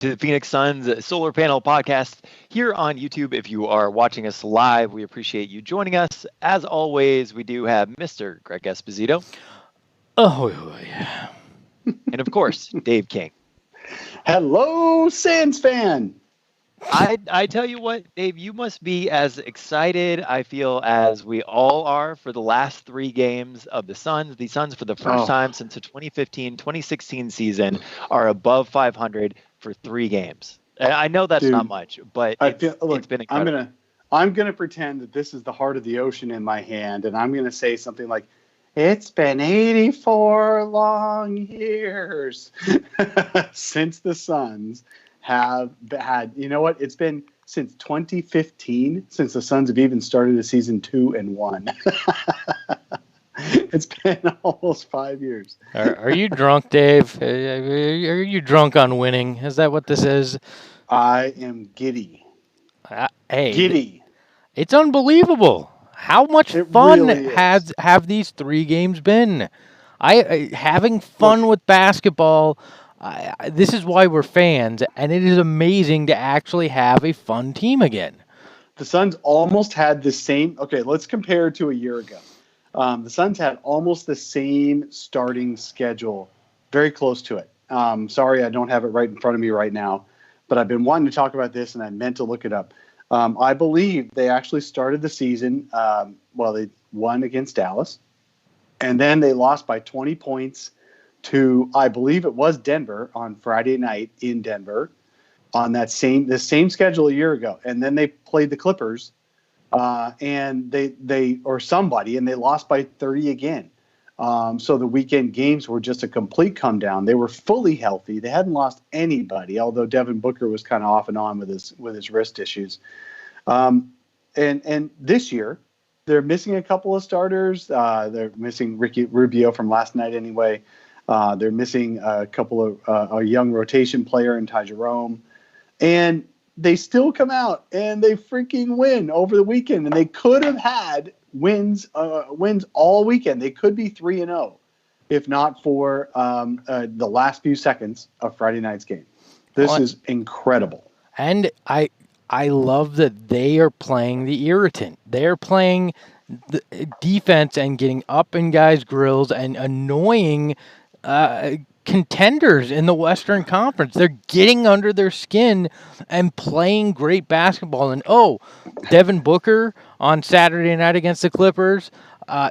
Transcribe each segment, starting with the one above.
to the Phoenix Suns Solar Panel Podcast here on YouTube. If you are watching us live, we appreciate you joining us. As always, we do have Mr. Greg Esposito. Oh, yeah. And of course, Dave King. Hello, Sands fan. I tell you what, Dave, you must be as excited, I feel, as we all are for the last three games of the Suns. The Suns, for the first time since the 2015-2016 season, are above 500 for three games. I know that's not much, but it's been incredible. I'm gonna pretend that this is the heart of the ocean in my hand, and I'm gonna say something like, "It's been 84 long years since the Suns have had." You know what? It's been since 2015 since the Suns have even started a season 2-1. It's been almost 5 years. Are you drunk, Dave? Are you drunk on winning? Is that what this is? I am giddy. Giddy. It's unbelievable. How much fun really have these three games been? Having fun with basketball. This is why we're fans, and it is amazing to actually have a fun team again. The Suns almost had the same. Okay, let's compare to a year ago. The Suns had almost the same starting schedule, very close to it. Sorry, I don't have it right in front of me right now, but I've been wanting to talk about this, and I meant to look it up. I believe they actually started the season, they won against Dallas, and then they lost by 20 points to, I believe it was Denver on Friday night in Denver on the same schedule a year ago. And then they played the Clippers and they lost by 30 again. So the weekend games were just a complete come down. They were fully healthy. They hadn't lost anybody, although Devin Booker was kind of off and on with his wrist issues. And this year they're missing a couple of starters. They're missing Ricky Rubio from last night anyway. They're missing a couple of a young rotation player in Ty Jerome, and they still come out and they freaking win over the weekend. And they could have had wins all weekend. They could be 3-0 if not for the last few seconds of Friday night's game. This is incredible. And I love that they are playing the irritant. They're playing the defense and getting up in guys' grills and annoying contenders in the Western Conference. They're getting under their skin and playing great basketball. And Devin Booker on Saturday night against the Clippers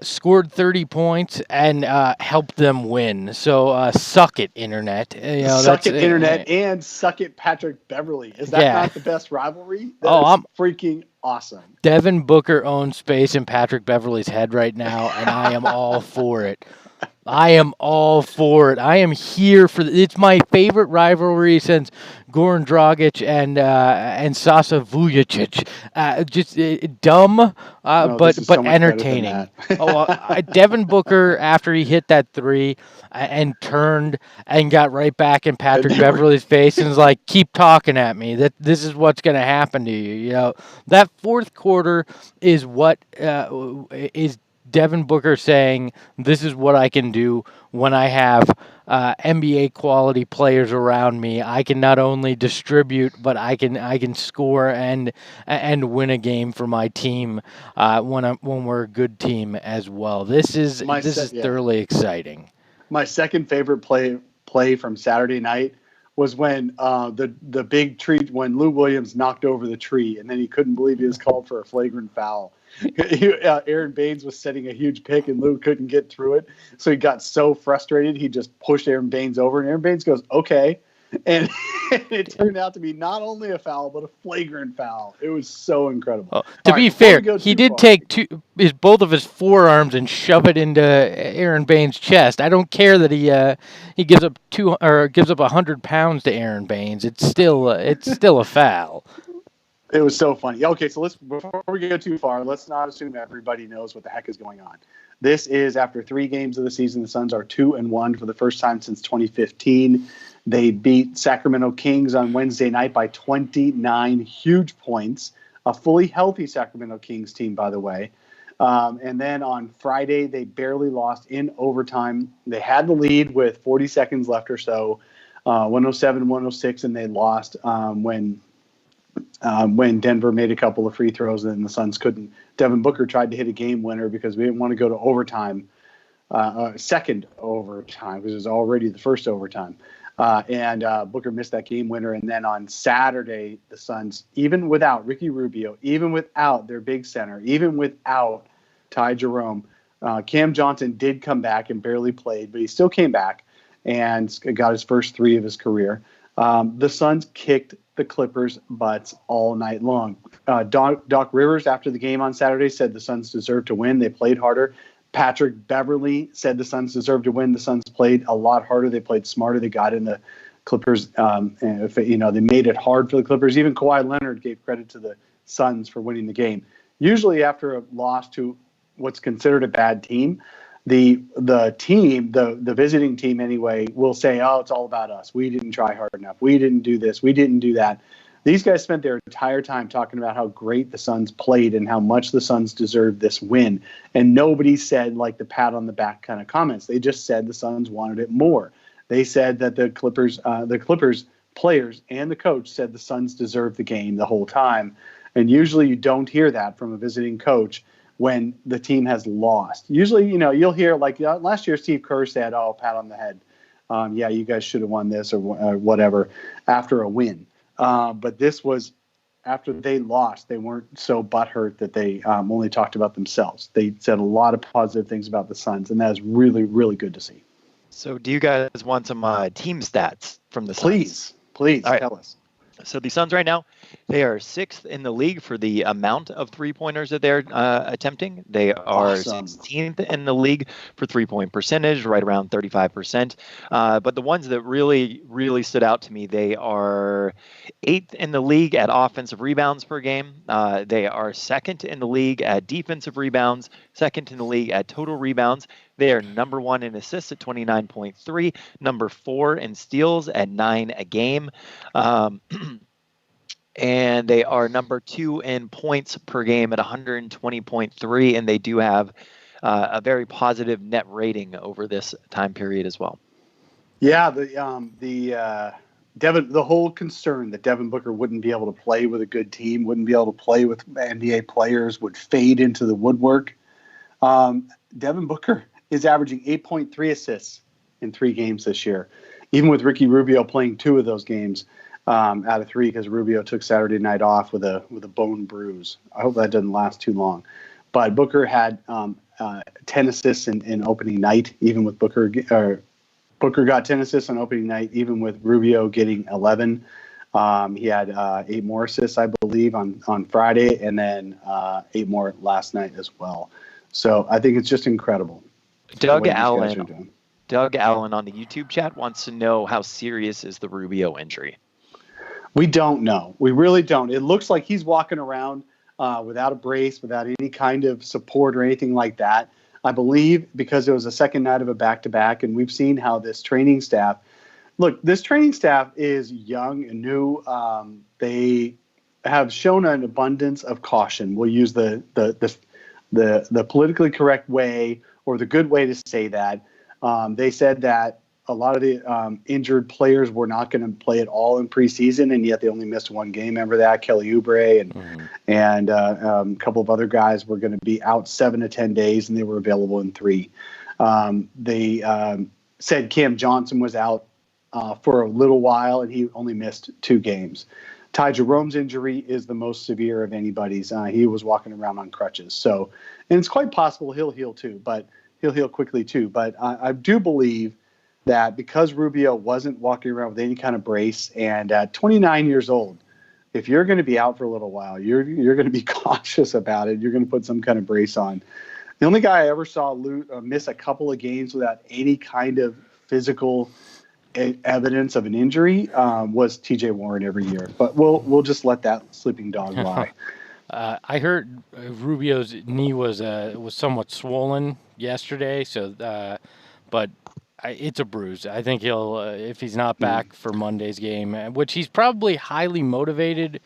scored 30 points and helped them win. So suck it, Internet. Suck it, Internet, and suck it, Patrick Beverley. Is that not the best rivalry? That's freaking awesome. Devin Booker owns space in Patrick Beverley's head right now, and I am all for it. I am all for it. I am here for it's my favorite rivalry since Goran Dragic and Sasa Vujacic. Just dumb, but entertaining. Devin Booker, after he hit that three and turned and got right back in Patrick Beverley's face and was like, "Keep talking at me. That this is what's going to happen to you." You know, that fourth quarter is what is Devin Booker saying, "This is what I can do when I have NBA quality players around me. I can not only distribute, but I can score and win a game for my team when we're a good team as well." This is thoroughly exciting. My second favorite play from Saturday night was when the big tree, when Lou Williams knocked over the tree, and then he couldn't believe he was called for a flagrant foul. Aaron Baines was setting a huge pick, and Lou couldn't get through it, so he got so frustrated he just pushed Aaron Baines over, and Aaron Baines goes, "Okay," and it turned out to be not only a foul but a flagrant foul. It was so incredible. To be fair, he did take both of his forearms and shove it into Aaron Baines' chest. I don't care that he gives up 100 pounds to Aaron Baines. It's still a foul. It was so funny. Okay, so before we go too far, let's not assume everybody knows what the heck is going on. This is after 3 games of the season. The Suns are 2-1 for the first time since 2015. They beat Sacramento Kings on Wednesday night by 29 huge points. A fully healthy Sacramento Kings team, by the way. And then on Friday, they barely lost in overtime. They had the lead with 40 seconds left or so. 107-106, and they lost when Denver made a couple of free throws, and then the Suns couldn't. Devin Booker tried to hit a game winner because we didn't want to go to overtime, second overtime, because it was already the first overtime. And Booker missed that game winner. And then on Saturday, the Suns, even without Ricky Rubio, even without their big center, even without Ty Jerome, Cam Johnson did come back and barely played, but he still came back and got his first three of his career. The Suns kicked the Clippers' butts all night long. Doc Rivers, after the game on Saturday, said the Suns deserved to win. They played harder. Patrick Beverley said the Suns deserved to win. The Suns played a lot harder. They played smarter. They got in the Clippers. They made it hard for the Clippers. Even Kawhi Leonard gave credit to the Suns for winning the game. Usually after a loss to what's considered a bad team, the team, the visiting team anyway, will say, oh, it's all about us. We didn't try hard enough. We didn't do this. We didn't do that. These guys spent their entire time talking about how great the Suns played and how much the Suns deserved this win. And nobody said like the pat on the back kind of comments. They just said the Suns wanted it more. They said that the Clippers players and the coach said the Suns deserved the game the whole time. And usually you don't hear that from a visiting coach when the team has lost. Usually, you'll hear like last year Steve Kerr said, oh, pat on the head. Yeah, you guys should have won this or whatever after a win. But this was after they lost. They weren't so butthurt that they only talked about themselves. They said a lot of positive things about the Suns, and that is really, really good to see. So do you guys want some team stats from the Suns? Please right. Tell us. So the Suns right now, they are 6th in the league for the amount of three-pointers that they're attempting. They are 16th in the league for three-point percentage, right around 35%. But the ones that really, really stood out to me, they are 8th in the league at offensive rebounds per game. They are 2nd in the league at defensive rebounds, 2nd in the league at total rebounds. They are number 1 in assists at 29.3, number 4 in steals at 9 a game. And they are number 2 in points per game at 120.3, and they do have a very positive net rating over this time period as well. Yeah, the whole concern that Devin Booker wouldn't be able to play with a good team, wouldn't be able to play with NBA players, would fade into the woodwork. Devin Booker is averaging 8.3 assists in 3 games this year, even with Ricky Rubio playing 2 of those games. Out of 3 because Rubio took Saturday night off with a bone bruise. I hope that doesn't last too long. But Booker had 10 assists in opening night, even with Booker got 10 assists on opening night, even with Rubio getting 11. He had 8 more assists, I believe, on Friday, and then 8 more last night as well. So I think it's just incredible. Doug Allen on the YouTube chat wants to know how serious is the Rubio injury. We don't know. We really don't. It looks like he's walking around without a brace, without any kind of support or anything like that. I believe because it was a second night of a back-to-back, and we've seen how this training staff is young and new. They have shown an abundance of caution. We'll use the politically correct way or the good way to say that. They said that a lot of the injured players were not going to play at all in preseason, and yet they only missed 1 game. Remember that? Kelly Oubre and a couple of other guys were going to be out 7 to 10 days, and they were available in 3. They said Cam Johnson was out for a little while, and he only missed 2 games. Ty Jerome's injury is the most severe of anybody's. He was walking around on crutches. So, and it's quite possible he'll heal too, but he'll heal quickly too. But I do believe that because Rubio wasn't walking around with any kind of brace, and at 29 years old, if you're going to be out for a little while, you're going to be cautious about it. You're going to put some kind of brace on. The only guy I ever saw miss a couple of games without any kind of physical evidence of an injury was T.J. Warren every year. But we'll just let that sleeping dog lie. I heard Rubio's knee was somewhat swollen yesterday, so but. It's a bruise. I think he'll, if he's not back for Monday's game, which he's probably highly motivated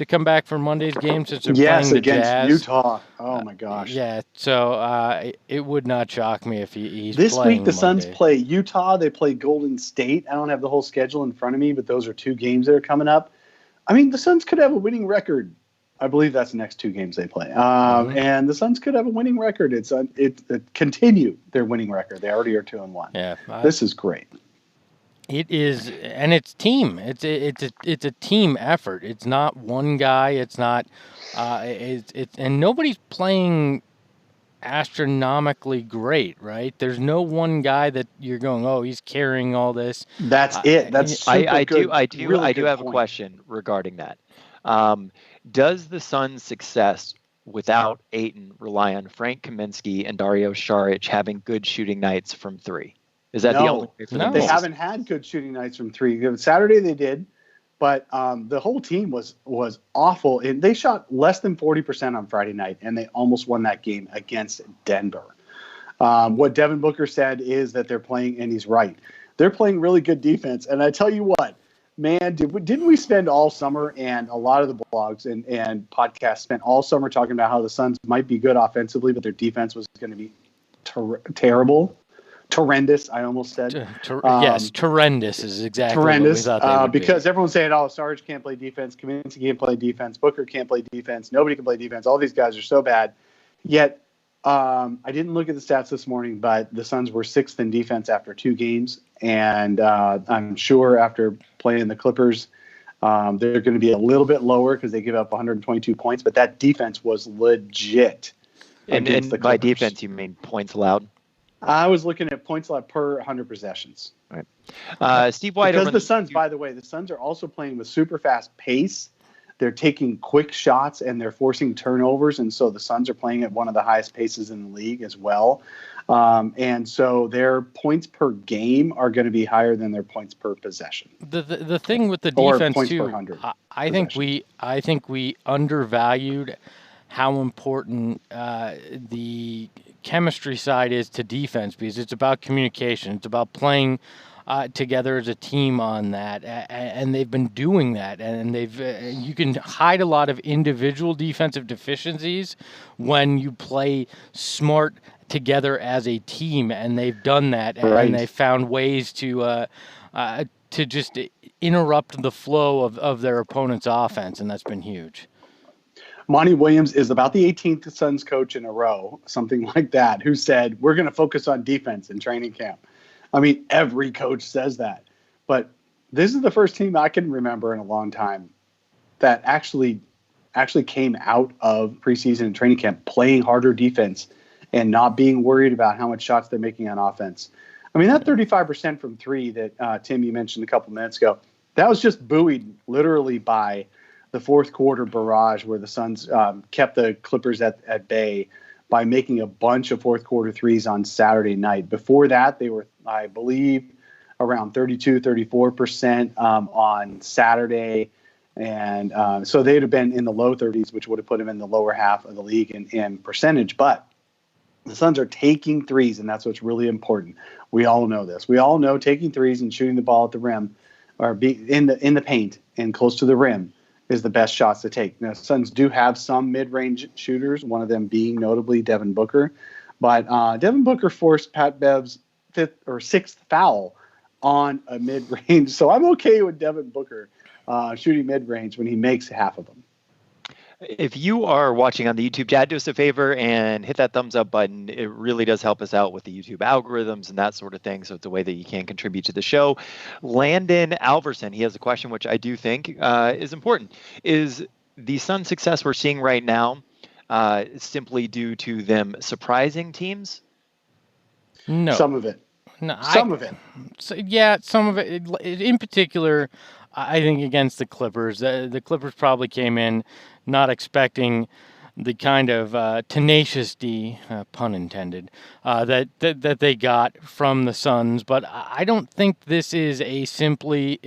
to come back for Monday's game since they're Yes, playing the against Jazz. Utah. Oh my gosh. Yeah, so it would not shock me if he's This playing week the Suns Monday. play Utah. They play Golden State. I don't have the whole schedule in front of me, but those are 2 games that are coming up. I mean, the Suns could have a winning record. I believe that's the next 2 games they play. And the Suns could have a winning record. It continue their winning record. They already are 2-1. Yeah, this is great. It is, and it's team. It's a team effort. It's not one guy. It's not. And nobody's playing astronomically great, right? There's no one guy that you're going, oh, he's carrying all this. That's it. That's I do really have point. a question regarding that. Does the Suns' success without Ayton rely on Frank Kaminsky and Dario Saric having good shooting nights from 3? Is that the only way for them? They haven't had good shooting nights from 3. Saturday they did, but the whole team was awful. And they shot less than 40% on Friday night, and they almost won that game against Denver. What Devin Booker said is that they're playing, and he's right, they're playing really good defense. And I tell you what, man, didn't we spend all summer, and a lot of the blogs and podcasts spent all summer talking about how the Suns might be good offensively, but their defense was going to be terrible. Horrendous, I almost said. Yes, horrendous is exactly horrendous, what we thought they would because be. everyone's saying, oh, Sarge can't play defense, Kaminsky can't play defense, Booker can't play defense, nobody can play defense, all these guys are so bad. Yet, I didn't look at the stats this morning, but the Suns were 6th in defense after 2 games, and I'm sure after playing the Clippers, they're going to be a little bit lower because they give up 122 points, but that defense was legit. And by defense, you mean points allowed? I was looking at points allowed per 100 possessions. All right. Steve White. Because the Suns, by the way, the Suns are also playing with super fast pace. They're taking quick shots and they're forcing turnovers. And so the Suns are playing at one of the highest paces in the league as well. And so their points per game are going to be higher than their points per possession. The thing with the defense too, I think we undervalued how important the chemistry side is to defense, because it's about communication. It's about playing together as a team on that, and they've been doing that. And you can hide a lot of individual defensive deficiencies when you play smart together as a team, and they've done that, and they found ways to just interrupt the flow of their opponent's offense, and that's been huge. Monty Williams is about the 18th Suns coach in a row, something like that, who said, we're going to focus on defense in training camp. I mean, every coach says that. But this is the first team I can remember in a long time that actually came out of preseason and training camp playing harder defense and not being worried about how much shots they're making on offense. I mean, that 35% from 3 that, Tim, you mentioned a couple minutes ago, that was just buoyed literally by the fourth quarter barrage where the Suns kept the Clippers at bay by making a bunch of fourth quarter threes on Saturday night. Before that, they were, I believe, around 34% on Saturday. And so they'd have been in the low 30s, which would have put them in the lower half of the league in percentage. But the Suns are taking threes, and that's what's really important. We all know this. We all know taking threes and shooting the ball at the rim or being in the paint and close to the rim is the best shots to take. Now, Suns do have some mid-range shooters, one of them being notably Devin Booker. But Devin Booker forced Pat Bev's 5th or 6th foul on a mid-range. So I'm okay with Devin Booker shooting mid-range when he makes half of them. If you are watching on the YouTube chat, do us a favor and hit that thumbs up button. It really does help us out with the YouTube algorithms and that sort of thing. So it's a way that you can contribute to the show. Landon Alverson, he has a question which I do think is important. Is the Suns' success we're seeing right now simply due to them surprising teams? No. Some of it. No, some of it. So, yeah, some of it. In particular, I think against the Clippers. The Clippers probably came in not expecting the kind of tenacious D, pun intended, that they got from the Suns. But I don't think this is a simply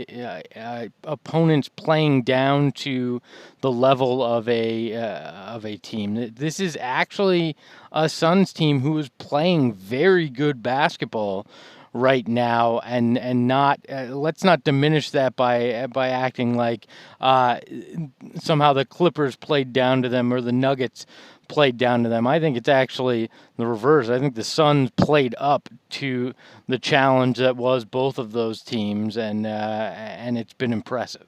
opponents playing down to the level of a team. This is actually a Suns team who is playing very good basketball right now, and not let's not diminish that by acting like somehow the Clippers played down to them or the Nuggets played down to them. I think it's actually the reverse. I think the Suns played up to the challenge that was both of those teams, and it's been impressive.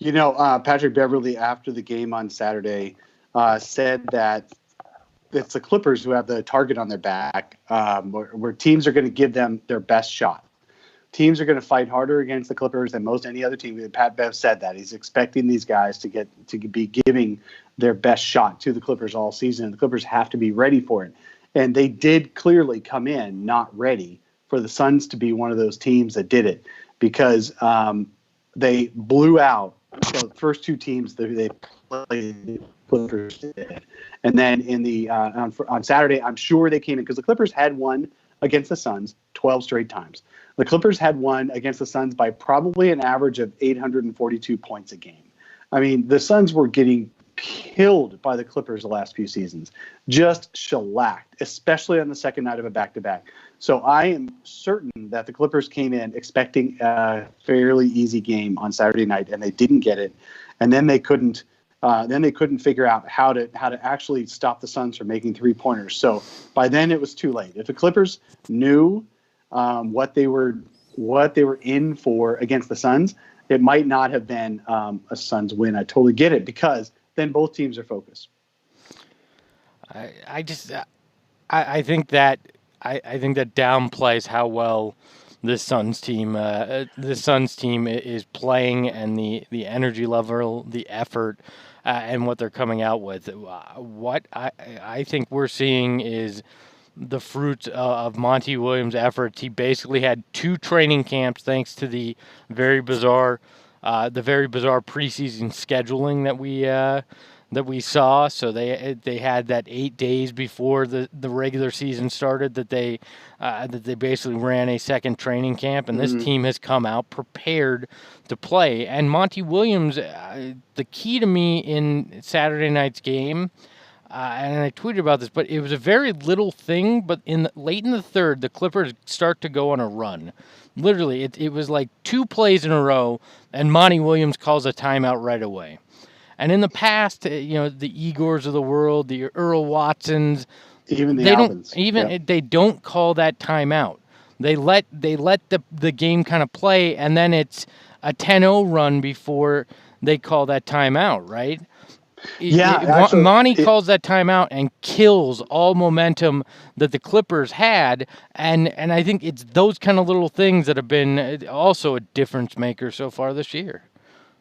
Patrick Beverley after the game on Saturday said that it's the Clippers who have the target on their back, where teams are going to give them their best shot. Teams are going to fight harder against the Clippers than most any other team. Pat Bev said that he's expecting these guys to be giving their best shot to the Clippers all season. The Clippers have to be ready for it, and they did clearly come in not ready for the Suns to be one of those teams that did it, because they blew out the first two teams that they played. The Clippers did, and then in the on Saturday, I'm sure they came in because the Clippers had won against the Suns 12 straight times. The Clippers had won against the Suns by probably an average of 842 points a game. I mean, the Suns were getting killed by the Clippers the last few seasons, just shellacked, especially on the second night of a back-to-back. So I am certain that the Clippers came in expecting a fairly easy game on Saturday night, and they didn't get it. And then they couldn't figure out how to actually stop the Suns from making three-pointers. So by then it was too late. If the Clippers knew what they were in for against the Suns, it might not have been a Suns win. I totally get it, because then both teams are focused. I think that downplays how well this Suns team is playing, and the energy level, the effort, and what they're coming out with. What I think we're seeing is the fruits of Monty Williams' efforts. He basically had 2 training camps thanks to the very bizarre preseason scheduling that we saw. So they had that 8 days before the regular season started that they basically ran a second training camp, and this team has come out prepared to play. And Monty Williams, the key to me in Saturday night's game, and I tweeted about this, but it was a very little thing. But late in the third, the Clippers start to go on a run. Literally, it was like 2 plays in a row, and Monty Williams calls a timeout right away. And in the past, the Igors of the world, the Earl Watsons, even they don't call that timeout. They let the game kind of play, and then it's a 10-0 run before they call that timeout, right? Yeah, Monty calls that timeout and kills all momentum that the Clippers had, and I think it's those kind of little things that have been also a difference maker so far this year.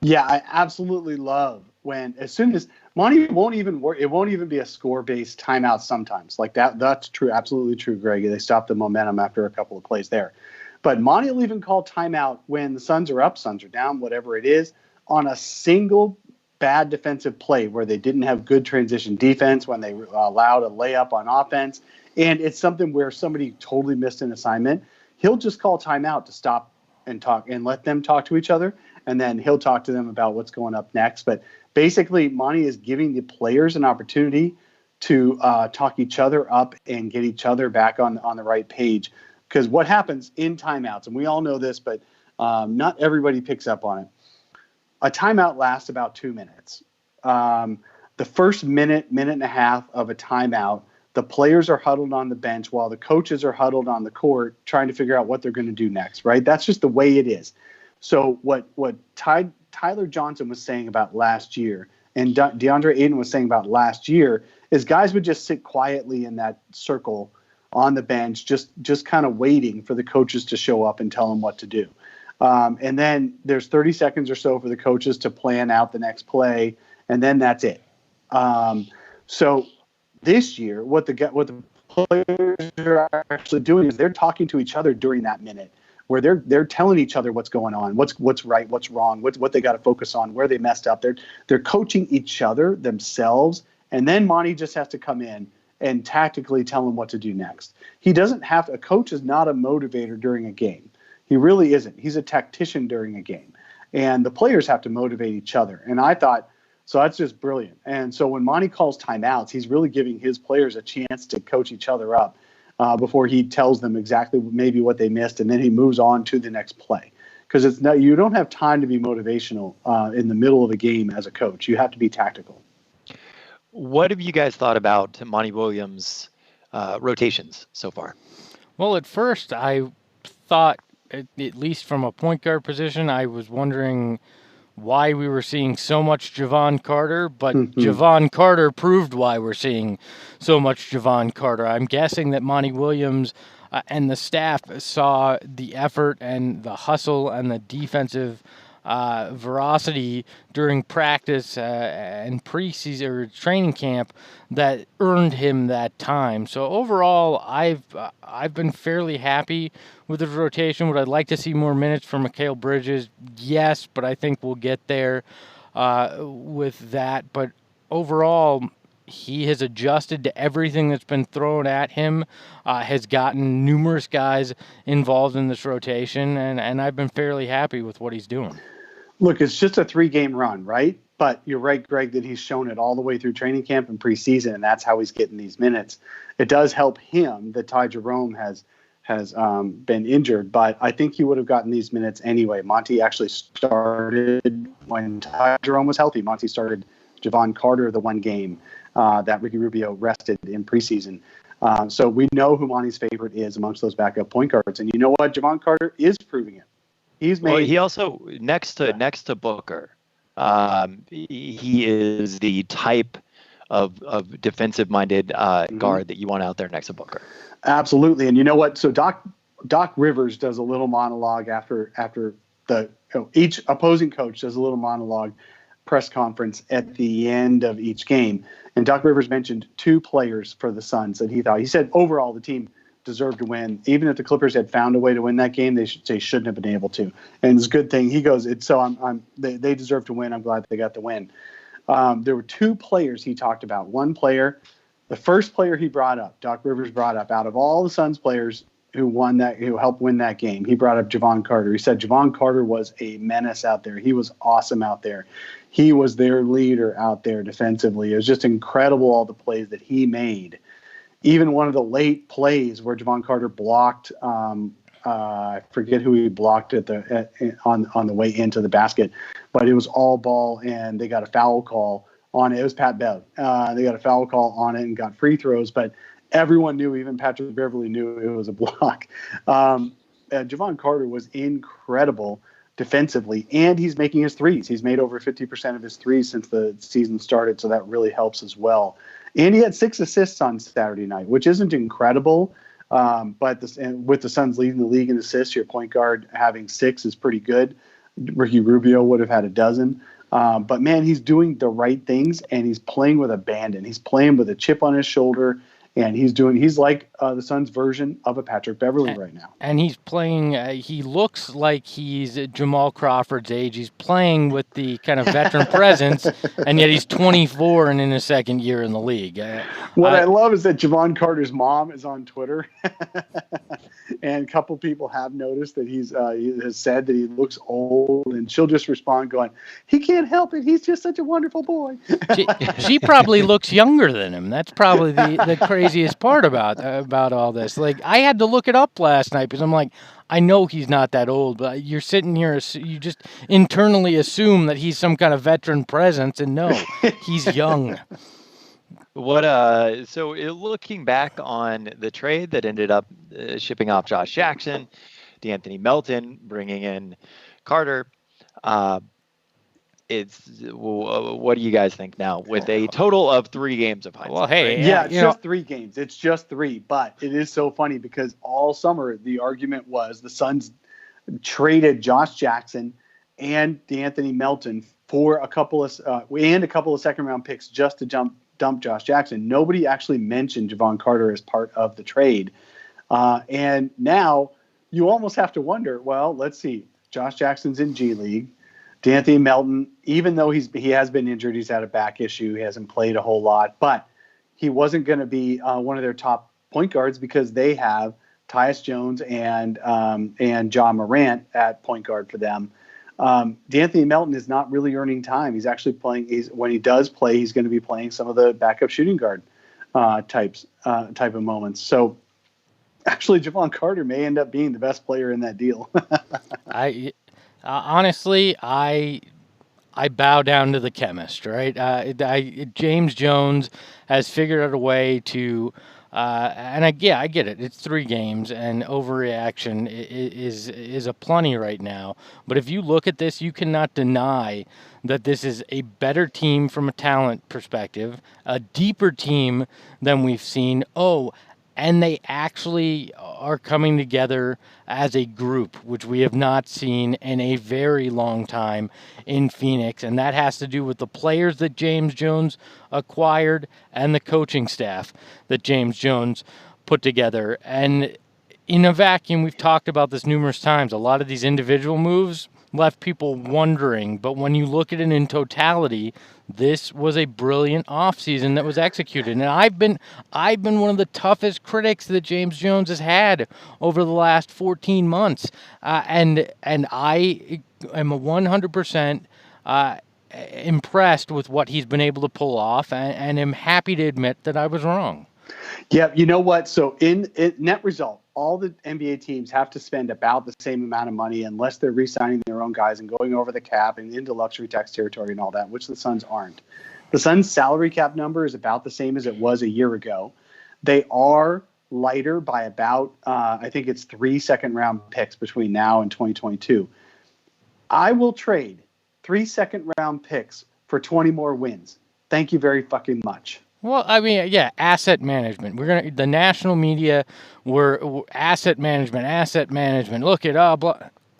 Yeah, I absolutely love when, as soon as Monty won't even work, it won't even be a score-based timeout sometimes. Like that, that's true, absolutely true, Greg. They stop the momentum after a couple of plays there. But Monty will even call timeout when the Suns are up, Suns are down, whatever it is, on a single bad defensive play where they didn't have good transition defense, when they allowed a layup on offense, and it's something where somebody totally missed an assignment. He'll just call timeout to stop and talk and let them talk to each other, and then he'll talk to them about what's going up next. But basically, Monty is giving the players an opportunity to talk each other up and get each other back on the right page. Because what happens in timeouts, and we all know this, but not everybody picks up on it. A timeout lasts about 2 minutes. The first minute and a half of a timeout, the players are huddled on the bench while the coaches are huddled on the court trying to figure out what they're going to do next, right? That's just the way it is. So what Tyler Johnson was saying about last year and DeAndre Ayton was saying about last year is guys would just sit quietly in that circle on the bench, just kind of waiting for the coaches to show up and tell them what to do. And then there's 30 seconds or so for the coaches to plan out the next play, and then that's it. So this year, what the players are actually doing is they're talking to each other during that minute, where they're telling each other what's going on, what's right, what's wrong, what they got to focus on, where they messed up. They're coaching each other themselves, and then Monty just has to come in and tactically tell them what to do next. He doesn't have to. A coach is not a motivator during a game. He really isn't. He's a tactician during a game. And the players have to motivate each other. And I thought, so that's just brilliant. And so when Monty calls timeouts, he's really giving his players a chance to coach each other up. before he tells them exactly maybe what they missed, and then he moves on to the next play. Because you don't have time to be motivational in the middle of a game as a coach. You have to be tactical. What have you guys thought about Monty Williams' rotations so far? Well, at first I thought, at least from a point guard position, I was wondering why we were seeing so much Javon Carter, but Javon Carter proved why we're seeing so much Javon Carter. I'm guessing that Monty Williams and the staff saw the effort and the hustle and the defensive veracity during practice and preseason or training camp that earned him that time. So overall, I've been fairly happy with the rotation. Would I like to see more minutes from Mikal Bridges? Yes, but I think we'll get there with that. But overall, he has adjusted to everything that's been thrown at him, has gotten numerous guys involved in this rotation, and I've been fairly happy with what he's doing. Look, it's just a 3-game run, right? But you're right, Greg, that he's shown it all the way through training camp and preseason, and that's how he's getting these minutes. It does help him that Ty Jerome has been injured, but I think he would have gotten these minutes anyway. Monty actually started when Ty Jerome was healthy. Monty started Javon Carter the one game that Ricky Rubio rested in preseason. So we know who Monty's favorite is amongst those backup point guards. And you know what? Javon Carter is proving it. He also, next to Booker, he is the type of defensive-minded guard that you want out there next to Booker. Absolutely. And you know what? So Doc Rivers does a little monologue after each opposing coach does a little monologue press conference at the end of each game. And Doc Rivers mentioned 2 players for the Suns that he said overall the team deserved to win. Even if the Clippers had found a way to win that game, they shouldn't have been able to. And it's a good thing. He goes, they deserve to win. I'm glad they got the win. There were 2 players he talked about. One player, the first player he brought up, Doc Rivers brought up, out of all the Suns players who helped win that game, he brought up Javon Carter. He said Javon Carter was a menace out there. He was awesome out there. He was their leader out there defensively. It was just incredible, all the plays that he made. Even one of the late plays where Javon Carter blocked, I forget who he blocked on the way into the basket, but it was all ball, and they got a foul call on it. It was Pat Bev. They got a foul call on it and got free throws, but everyone knew, even Patrick Beverley knew it was a block. Javon Carter was incredible defensively, and he's making his threes. He's made over 50% of his threes since the season started, so that really helps as well. And he had 6 assists on Saturday night, which isn't incredible, but with the Suns leading the league in assists, your point guard having 6 is pretty good. Ricky Rubio would have had a dozen. But, man, he's doing the right things, and he's playing with abandon. He's playing with a chip on his shoulder. And he's like the Suns' version of a Patrick Beverley right now. And he's playing, he looks like he's Jamal Crawford's age. He's playing with the kind of veteran presence, and yet he's 24 and in his second year in the league. What I love is that Javon Carter's mom is on Twitter. And a couple people have noticed that he has said that he looks old, and she'll just respond going, he can't help it. He's just such a wonderful boy. She probably looks younger than him. That's probably the craziest part about all this. Like, I had to look it up last night because I'm like, I know he's not that old, but you're sitting here, you just internally assume that he's some kind of veteran presence, and no, he's young. So looking back on the trade that ended up shipping off Josh Jackson, D'Anthony Melton, bringing in Carter, what do you guys think now with a total of 3 games of hindsight? Well, hey, it's just 3 games. It's just 3, but it is so funny because all summer the argument was the Suns traded Josh Jackson and D'Anthony Melton for a couple of second round picks just to dump Josh Jackson. Nobody actually mentioned Javon Carter as part of the trade, and now you almost have to wonder. Well, let's see. Josh Jackson's in G League. D'Anthony Melton, even though he has been injured, he's had a back issue. He hasn't played a whole lot, but he wasn't going to be one of their top point guards because they have Tyus Jones and John Morant at point guard for them. D'Anthony Melton is not really earning time. He's actually playing. When he does play, he's going to be playing some of the backup shooting guard type of moments. So actually Javon Carter may end up being the best player in that deal. I honestly, I bow down to the chemist, right? James Jones has figured out a way to, and I get it. It's 3 games, and overreaction is aplenty right now. But if you look at this, you cannot deny that this is a better team from a talent perspective, a deeper team than we've seen. Oh, and they actually are coming together as a group, which we have not seen in a very long time in Phoenix. And that has to do with the players that James Jones acquired and the coaching staff that James Jones put together. And in a vacuum, we've talked about this numerous times. A lot of these individual moves left people wondering, but when you look at it in totality, this was a brilliant offseason that was executed. And I've been one of the toughest critics that James Jones has had over the last 14 months. And I am 100% impressed with what he's been able to pull off, and am happy to admit that I was wrong. Yeah, you know what? So in net result, all the NBA teams have to spend about the same amount of money unless they're re-signing their own guys and going over the cap and into luxury tax territory and all that, which the Suns aren't. The Suns' salary cap number is about the same as it was a year ago. They are lighter by about, I think it's 3 second-round picks between now and 2022. I will trade 3 second-round picks for 20 more wins. Thank you very fucking much. Well, I mean, yeah, asset management. The national media were asset management. Look at blah.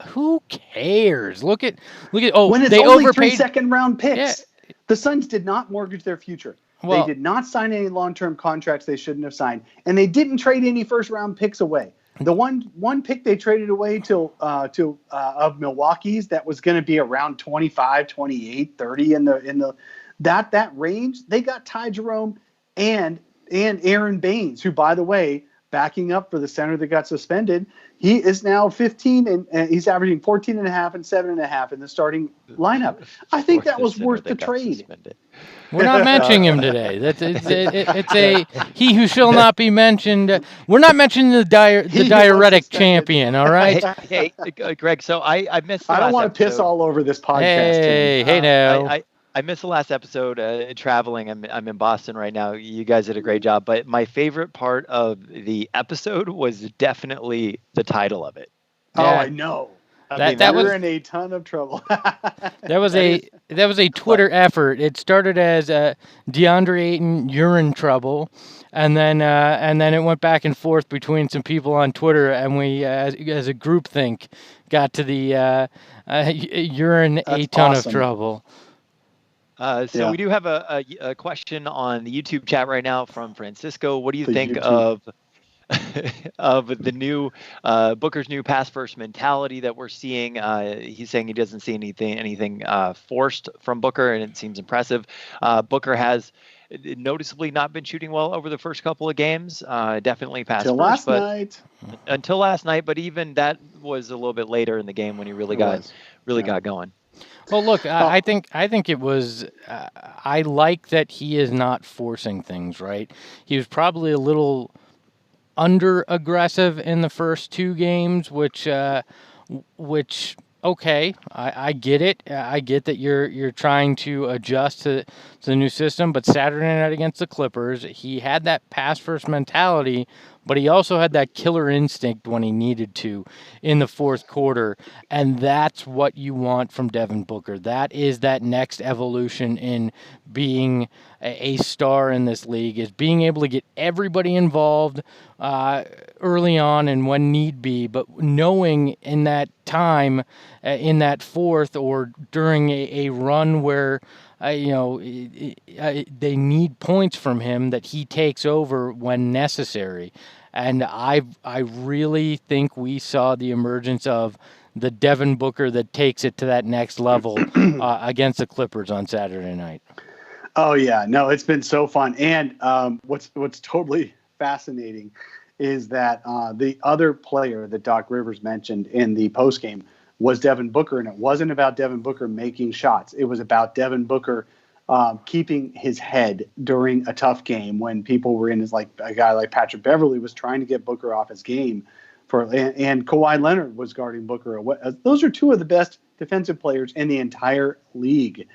Who cares? Look at when it's they only overpaid 3 second-round picks. Yeah. The Suns did not mortgage their future. They did not sign any long-term contracts they shouldn't have signed, and they didn't trade any first-round picks away. The one pick they traded away of Milwaukee's that was going to be around 25, 28, 30 in the that range, they got Ty Jerome and Aaron Baines, who, by the way, backing up for the center that got suspended, he is now 15 and he's averaging 14 and a half and 7.5 in the starting lineup. I think that was worth the trade. Suspended. We're not mentioning him today. It's a he who shall not be mentioned. We're not mentioning the diuretic champion. All right. Hey, Greg. So I missed. I don't want to piss all over this podcast. Hey now. I missed the last episode traveling. I'm in Boston right now. You guys did a great job. But my favorite part of the episode was definitely the title of it. Yeah. Oh, I know. We're in a ton of trouble. That was a Twitter effort. It started as DeAndre Ayton, you're in trouble, and then it went back and forth between some people on Twitter, and we as a group think got to the you're in a ton of trouble. So we do have a question on the YouTube chat right now from Francisco. What do you think of the new Booker's new pass first mentality that we're seeing? He's saying he doesn't see anything forced from Booker, and it seems impressive. Booker has noticeably not been shooting well over the first couple of games. Definitely pass first, until last night. But even that was a little bit later in the game when he really got going. Well, look, I think it was. I like that he is not forcing things. Right, he was probably a little under aggressive in the first 2 games, which okay, I get it. I get that you're trying to adjust to the new system. But Saturday night against the Clippers, he had that pass first mentality, but he also had that killer instinct when he needed to in the fourth quarter. And that's what you want from Devin Booker. That is that next evolution in being a star in this league, is being able to get everybody involved early on and when need be, but knowing in that time, in that fourth or during a run where they need points from him, that he takes over when necessary. And I really think we saw the emergence of the Devin Booker that takes it to that next level against the Clippers on Saturday night. Oh yeah, no, it's been so fun. And what's totally fascinating is that the other player that Doc Rivers mentioned in the postgame was Devin Booker, and it wasn't about Devin Booker making shots. It was about Devin Booker keeping his head during a tough game when people were in his, like a guy like Patrick Beverley was trying to get Booker off his game and Kawhi Leonard was guarding Booker. Those are two of the best defensive players in the entire league.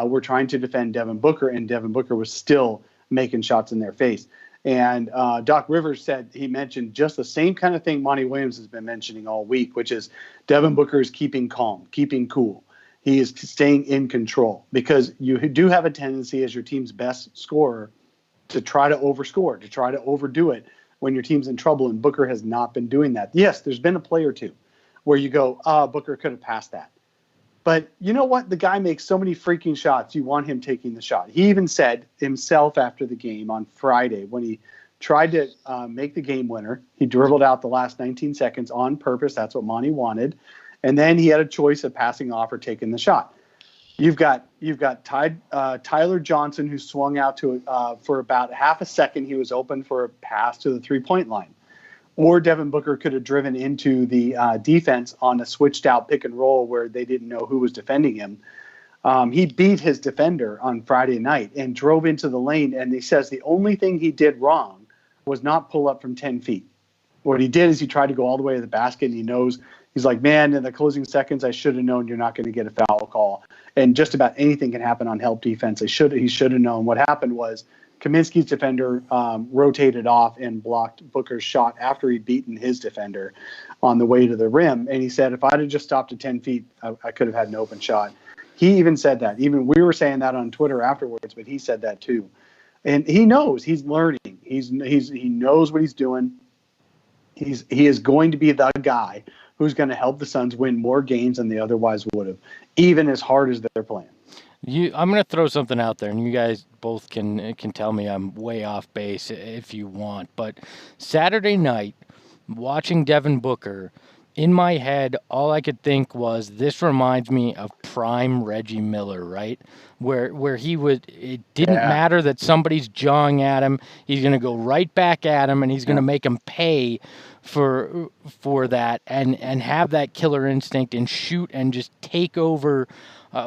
Were trying to defend Devin Booker, and Devin Booker was still making shots in their face. And Doc Rivers he mentioned just the same kind of thing Monty Williams has been mentioning all week, which is Devin Booker is keeping calm, keeping cool. He is staying in control because you do have a tendency as your team's best scorer to try to overscore, to try to overdo it when your team's in trouble, and Booker has not been doing that. Yes, there's been a play or two where you go, Booker could have passed that. But you know what? The guy makes so many freaking shots. You want him taking the shot. He even said himself after the game on Friday when he tried to make the game winner, he dribbled out the last 19 seconds on purpose. That's what Monty wanted. And then he had a choice of passing off or taking the shot. You've got Tyler Johnson, who swung out to for about half a second. He was open for a pass to the 3-point line. Or Devin Booker could have driven into the defense on a switched out pick and roll where they didn't know who was defending him. He beat his defender on Friday night and drove into the lane. And he says the only thing he did wrong was not pull up from 10 feet. What he did is he tried to go all the way to the basket, and he knows, he's like, man, in the closing seconds, I should have known you're not going to get a foul call. And just about anything can happen on help defense. He should have known. What happened was Kaminsky's defender rotated off and blocked Booker's shot after he'd beaten his defender on the way to the rim. And he said, if I'd have just stopped at 10 feet, I could have had an open shot. He even said that. Even we were saying that on Twitter afterwards, but he said that too. And he knows, he's learning. He knows what he's doing. He is going to be the guy who's going to help the Suns win more games than they otherwise would have, even as hard as they're playing. I'm going to throw something out there, and you guys both can tell me I'm way off base if you want. But Saturday night, watching Devin Booker, in my head, all I could think was, this reminds me of prime Reggie Miller, right? Where he would, it didn't matter that somebody's jawing at him. He's going to go right back at him, and he's going to make him pay for that, and have that killer instinct and shoot and just take over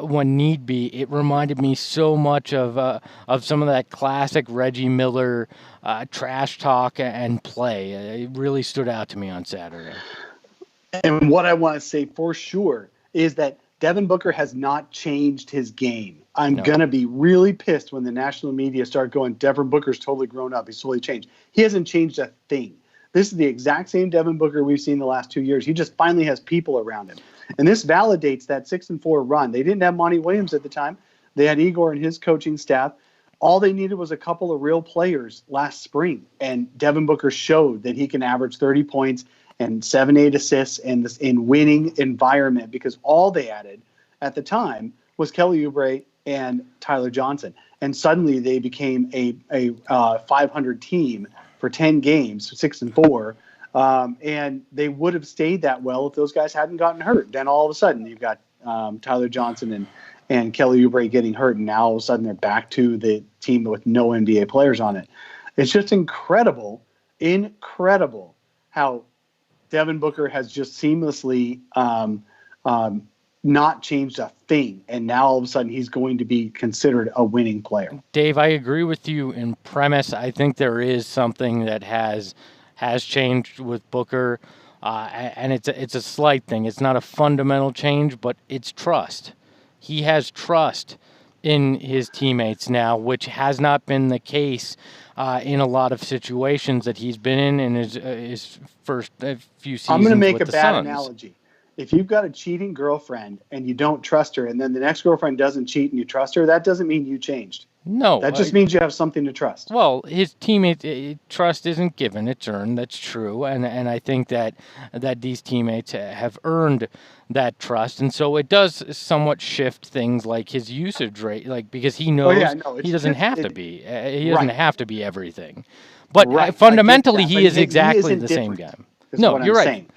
when need be. It reminded me so much of some of that classic Reggie Miller trash talk and play. It really stood out to me on Saturday. And what I want to say for sure is that Devin Booker has not changed his game. I'm going to be really pissed when the national media start going, Devin Booker's totally grown up. He's totally changed. He hasn't changed a thing. This is the exact same Devin Booker we've seen the last 2 years. He just finally has people around him. And this validates that 6-4 run. They didn't have Monty Williams at the time. They had Igor and his coaching staff. All they needed was a couple of real players last spring. And Devin Booker showed that he can average 30 points and 7-8 assists in winning environment, because all they added at the time was Kelly Oubre and Tyler Johnson. And suddenly they became a 500 team for 10 games, 6-4. And they would have stayed that well if those guys hadn't gotten hurt. Then all of a sudden you've got Tyler Johnson and Kelly Oubre getting hurt, and now all of a sudden they're back to the team with no NBA players on it. It's just incredible how Devin Booker has just seamlessly not changed a thing, and now all of a sudden he's going to be considered a winning player. Dave, I agree with you in premise. I think there is something that has changed with Booker, and it's a slight thing. It's not a fundamental change, but it's trust. He has trust in his teammates now, which has not been the case in a lot of situations that he's been in his first few seasons. I'm going to make with a the bad Suns. analogy. If you've got a cheating girlfriend and you don't trust her, and then the next girlfriend doesn't cheat and you trust her, that doesn't mean you changed. No. That just means you have something to trust. Well, his teammate trust isn't given; it's earned. That's true, and I think that these teammates have earned that trust, and so it does somewhat shift things like his usage rate, like because he knows he doesn't have to be. He doesn't have to be everything, but fundamentally he is exactly the same guy. No, you're right.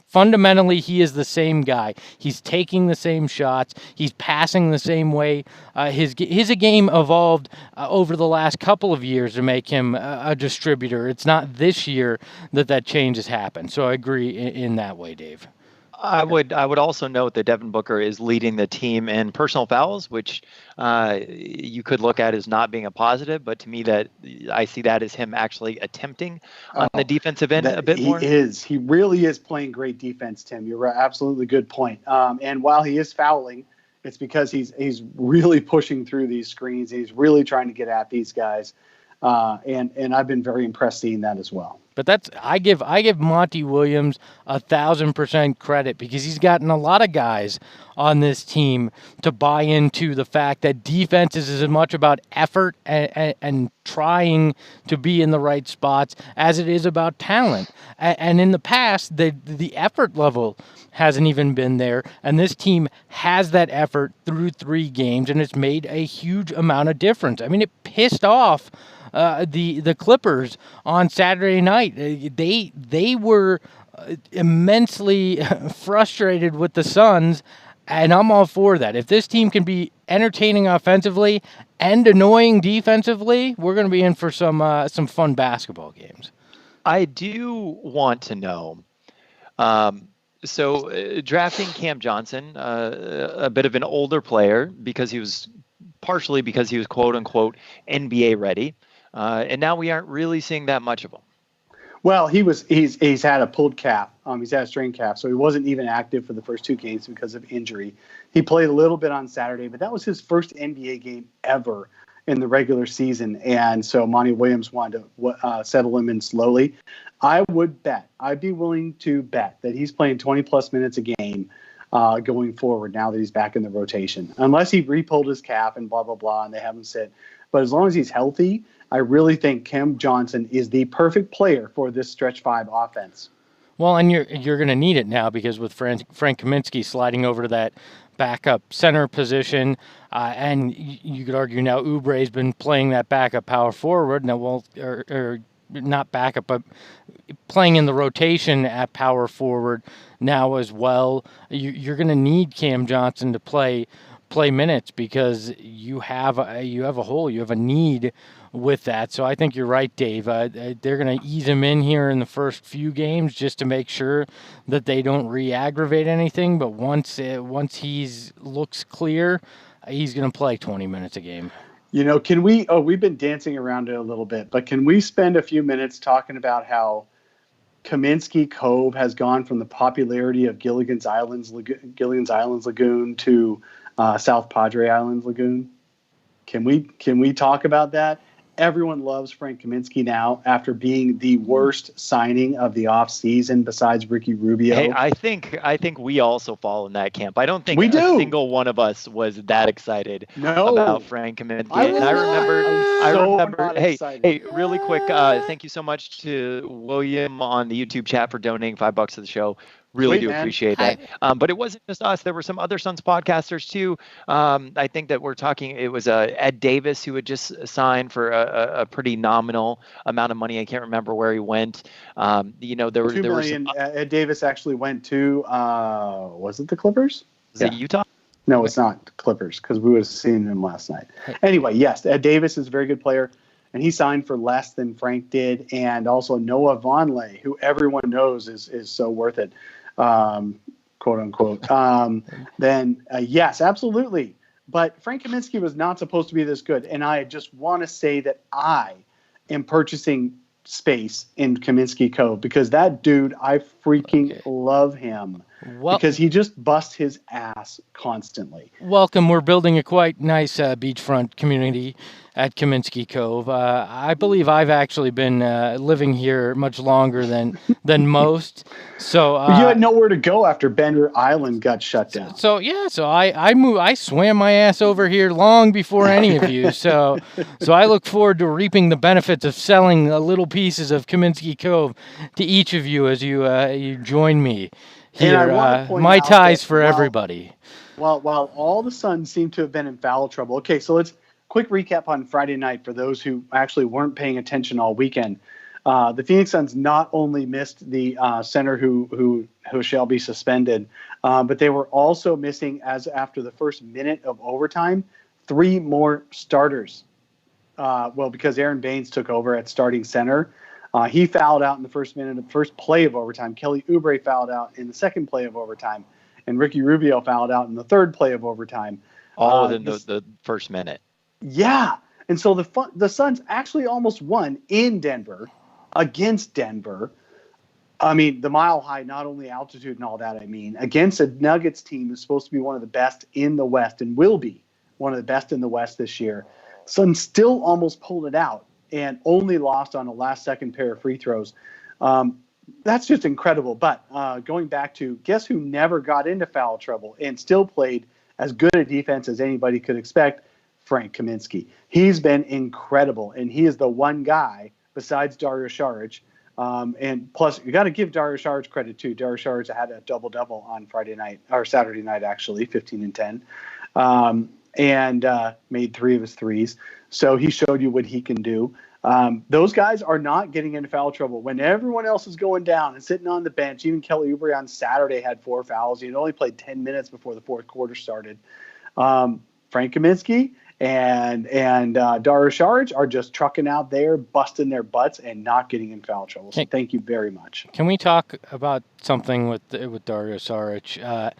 Fundamentally, he is the same guy. He's taking the same shots. He's passing the same way. His game evolved over the last couple of years to make him a distributor. It's not this year that change has happened. So I agree in that way, Dave. I would also note that Devin Booker is leading the team in personal fouls, which you could look at as not being a positive, but to me that I see that as him actually attempting on the Oh, defensive end a that bit more. he really is playing great defense, Tim. You're right, absolutely good point. And while he is fouling, it's because he's really pushing through these screens. He's really trying to get at these guys, and I've been very impressed seeing that as well. But I give Monty Williams 1,000% credit because he's gotten a lot of guys on this team to buy into the fact that defense is as much about effort and trying to be in the right spots as it is about talent. And in the past, the effort level hasn't even been there, and this team has that effort through 3 games, and it's made a huge amount of difference. I mean, it pissed off the Clippers on Saturday night. They were immensely frustrated with the Suns, and I'm all for that. If this team can be entertaining offensively and annoying defensively, we're going to be in for some fun basketball games. I do want to know. Drafting Cam Johnson, a bit of an older player partially because he was quote unquote NBA ready. And now we aren't really seeing that much of him. Well, he's had a pulled calf. He's had a strained calf, so he wasn't even active for the first 2 games because of injury. He played a little bit on Saturday, but that was his first NBA game ever in the regular season, and so Monty Williams wanted to settle him in slowly. I'd be willing to bet that he's playing 20-plus minutes a game going forward now that he's back in the rotation, unless he re-pulled his calf and blah, blah, blah, and they have him sit. But as long as he's healthy, I really think Cam Johnson is the perfect player for this stretch 5 offense. Well, and you're going to need it now because with Frank Kaminsky sliding over to that backup center position, and you could argue now Oubre's been playing that backup power forward. Now, or not backup, but playing in the rotation at power forward now as well. You're going to need Cam Johnson to play minutes because you have a hole, you have a need with that. So I think you're right, Dave. They're going to ease him in here in the first few games just to make sure that they don't re-aggravate anything. But once he's looks clear, he's going to play 20 minutes a game. Can we? Oh, we've been dancing around it a little bit, but can we spend a few minutes talking about how Kaminsky Cove has gone from the popularity of Gilligan's Islands Lagoon to South Padre Islands Lagoon? Can we talk about that? Everyone loves Frank Kaminsky now after being the worst signing of the offseason besides Ricky Rubio. Hey, I think we also fall in that camp. I don't think a single one of us was that excited about Frank Kaminsky. I remember. Hey, really quick. Thank you so much to William on the YouTube chat for donating $5 to the show. Really do appreciate that. But it wasn't just us. There were some other Suns podcasters too. I think that we're talking, it was Ed Davis who had just signed for a pretty nominal amount of money. I can't remember where he went. There were $2 million. Ed Davis actually went to, was it the Clippers? Is it Utah? No, it's not Clippers because we would have seen him last night. Anyway, yes, Ed Davis is a very good player. And he signed for less than Frank did. And also Noah Vonleh, who everyone knows is so worth it. Quote unquote. Yes, absolutely. But Frank Kaminsky was not supposed to be this good. And I just want to say that I am purchasing space in Kaminsky Cove because that dude, I freaking love him. Because he just busts his ass constantly. Welcome. We're building a quite nice beachfront community at Kaminsky Cove. I believe I've actually been living here much longer than most. So you had nowhere to go after Bender Island got shut down. So I swam my ass over here long before any of you. So I look forward to reaping the benefits of selling little pieces of Kaminsky Cove to each of you as you join me. Here, my ties for everybody. While all the Suns seem to have been in foul trouble. Okay, so let's quick recap on Friday night for those who actually weren't paying attention all weekend. The Phoenix Suns not only missed the center who shall be suspended, but they were also missing, as after the first minute of overtime, 3 more starters. Because Aaron Baines took over at starting center. He fouled out in the first minute of the first play of overtime. Kelly Oubre fouled out in the second play of overtime. And Ricky Rubio fouled out in the third play of overtime. All within the first minute. Yeah. And so the Suns actually almost won in Denver against Denver. I mean, the Mile High, not only altitude and all that, against a Nuggets team who's supposed to be one of the best in the West and will be one of the best in the West this year. Suns still almost pulled it out and only lost on a last-second pair of free throws. That's just incredible. But going back to, guess who never got into foul trouble and still played as good a defense as anybody could expect? Frank Kaminsky. He's been incredible, and he is the one guy besides Dario Saric. And plus, you got to give Dario Saric credit too. Dario Saric had a double-double on Saturday night, actually, 15 and 10, and made 3 of his threes. So he showed you what he can do. Those guys are not getting into foul trouble. When everyone else is going down and sitting on the bench, even Kelly Oubre on Saturday had 4 fouls. He had only played 10 minutes before the fourth quarter started. Frank Kaminsky and Dario Saric are just trucking out there, busting their butts, and not getting in foul trouble. So thank you very much. Can we talk about something with Dario Saric?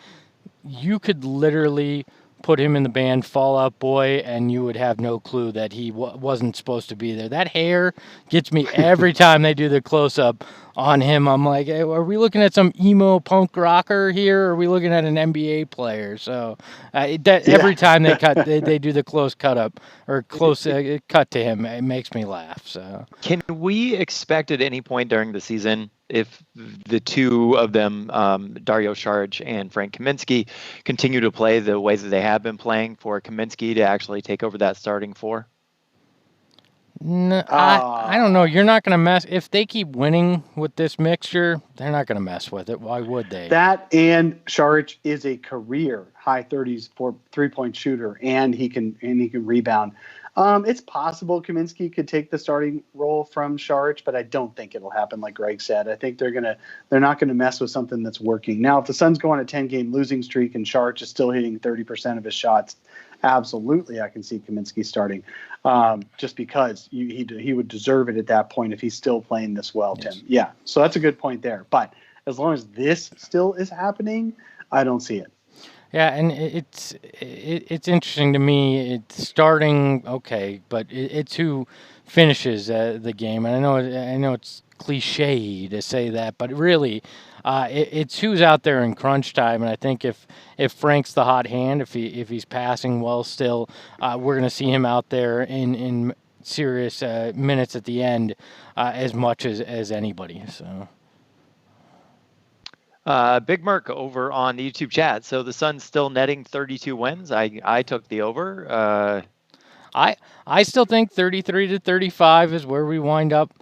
You could literally put him in the band Fall Out Boy, and you would have no clue that he wasn't supposed to be there. That hair gets me every time they do the close-up on him. I'm like, hey, are we looking at some emo punk rocker here, or are we looking at an NBA player? So every time they do the close cut up or close cut to him, it makes me laugh. So can we expect at any point during the season, if the two of them, Dario Saric and Frank Kaminsky, continue to play the way that they have been playing, for Kaminsky to actually take over that starting 4? No, I don't know. You're not going to mess. If they keep winning with this mixture, they're not going to mess with it. Why would they? That, and Saric is a career high 30s for 3-point shooter, and he can rebound. It's possible Kaminsky could take the starting role from Saric, but I don't think it'll happen. Like Greg said, I think they're not gonna mess with something that's working. Now, if the Suns go on a 10-game losing streak and Saric is still hitting 30% of his shots, absolutely, I can see Kaminsky starting. Just because he would deserve it at that point if he's still playing this well, Tim. Yeah, so that's a good point there. But as long as this still is happening, I don't see it. Yeah, and it's interesting to me. It's starting okay, but it's who finishes the game. And I know it's cliche to say that, but really, it's who's out there in crunch time. And I think if Frank's the hot hand, if he's passing well still, we're going to see him out there in serious minutes at the end as much as anybody. So. Big Merc over on the YouTube chat. So the Suns still netting 32 wins. I took the over. I still think 33 to 35 is where we wind up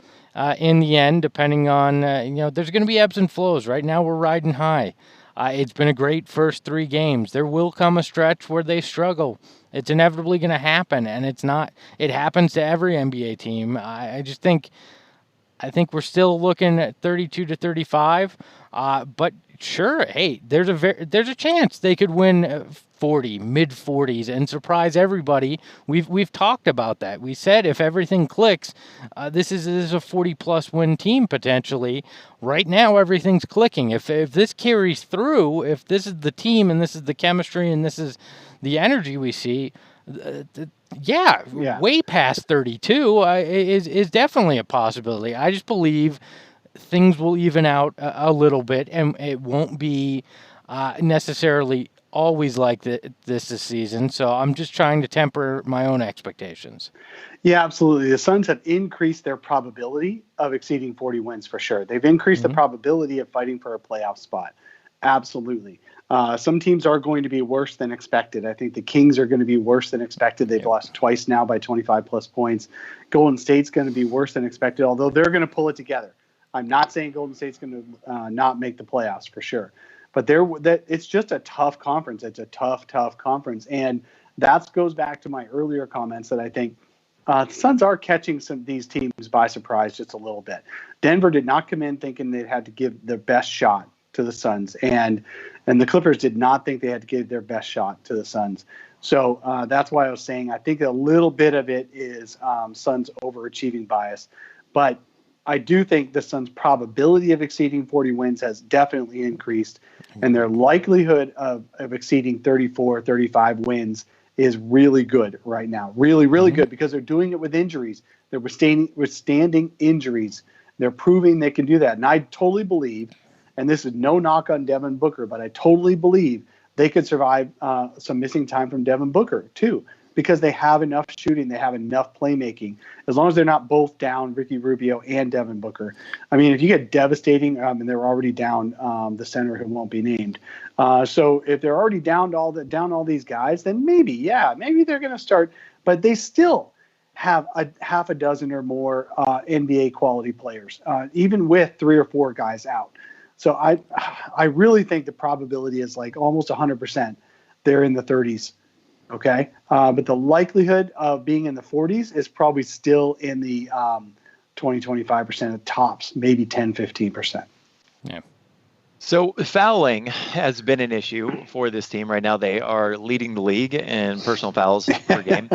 in the end, depending on there's going to be ebbs and flows. Right now we're riding high. It's been a great first 3 games. There will come a stretch where they struggle. It's inevitably going to happen, and it happens to every NBA team. I think we're still looking at 32 to 35. But sure, hey, there's a chance they could win 40, mid 40s, and surprise everybody. We've talked about that. We said if everything clicks, this is a 40-plus win team potentially. Right now, everything's clicking. If this carries through, if this is the team and this is the chemistry and this is the energy we see, way past 32 is definitely a possibility. I just believe things will even out a little bit, and it won't be necessarily always like this season. So I'm just trying to temper my own expectations. Yeah, absolutely. The Suns have increased their probability of exceeding 40 wins for sure. They've increased the probability of fighting for a playoff spot. Absolutely. Some teams are going to be worse than expected. I think the Kings are going to be worse than expected. They've lost twice now by 25-plus points. Golden State's going to be worse than expected, although they're going to pull it together. I'm not saying Golden State's going to not make the playoffs for sure, but it's just a tough conference. It's a tough conference, and that goes back to my earlier comments that I think the Suns are catching these teams by surprise just a little bit. Denver did not come in thinking they had to give their best shot to the Suns, and the Clippers did not think they had to give their best shot to the Suns. So that's why I was saying I think a little bit of it is Suns overachieving bias, but I do think the Suns' probability of exceeding 40 wins has definitely increased, and their likelihood of exceeding 34, 35 wins is really good right now. Really, really good, because they're doing it with injuries. They're withstanding injuries. They're proving they can do that. And I totally believe, and this is no knock on Devin Booker, but I totally believe they could survive some missing time from Devin Booker too, because they have enough shooting, they have enough playmaking. As long as they're not both down, Ricky Rubio and Devin Booker. I mean, if you get devastating, and they're already down the center who won't be named. So if they're already down all these guys, then maybe they're going to start. But they still have a half a dozen or more NBA quality players, even with 3 or 4 guys out. So I really think the probability is like almost 100%. They're in the 30s. Okay. But the likelihood of being in the 40s is probably still in the 20-25% of tops, maybe 10-15%. Yeah. So fouling has been an issue for this team right now. They are leading the league in personal fouls per game.